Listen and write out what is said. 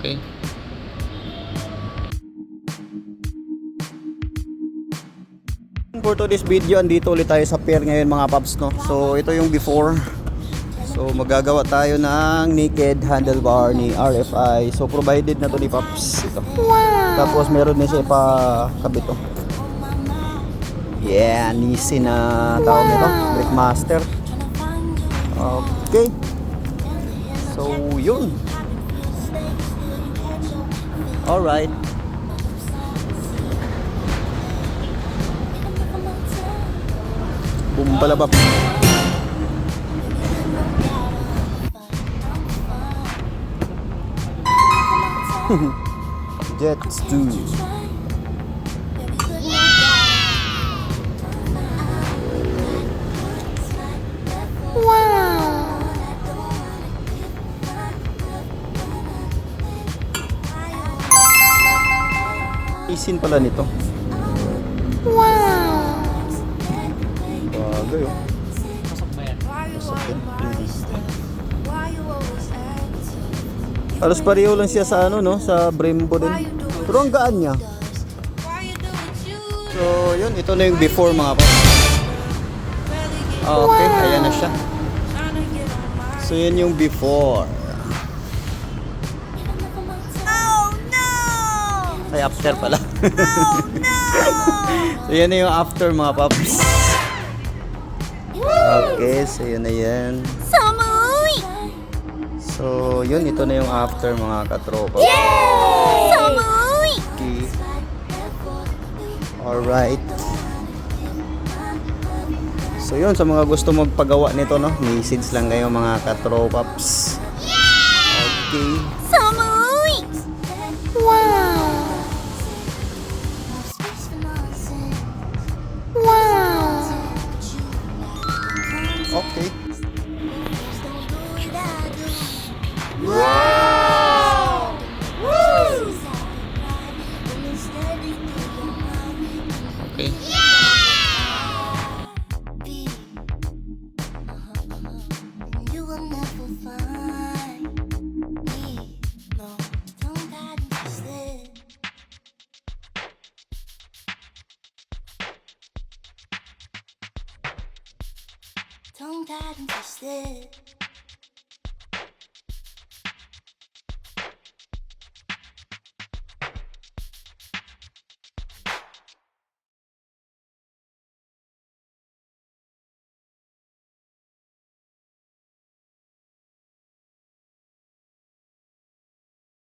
Okay. For today's video, andito ulit tayo sa pier ngayon mga paps, no? So ito yung before. So magagawa tayo ng naked handlebar ni RFI. So provided na to ni Paps. Ito. Tapos meron din siya pa kabit to. Yeah, Nissin na tawag nito, Brickmaster. Okay. So yun. Alright. Bumbalabap. Jets 2. Isin pala nito. Bagay oh. Pasok yan. Halos pareho lang siya sa ano, no, sa Brembo din. Pero ang gaan niya. So yun, ito na yung before mga pa. Okay, ayan na siya. So yan yung before. Ay, after pala. So yan na yung after mga paps. Okay, so yun na yan. So yun, ito na yung after mga katropa. Okay. Alright. So yun, sa mga gusto magpagawa nito, no, message lang kayo mga katropaps. Okay. Okay. Wow! Woo! Okay. You will never find me. No, don't get interested. Don't get interested.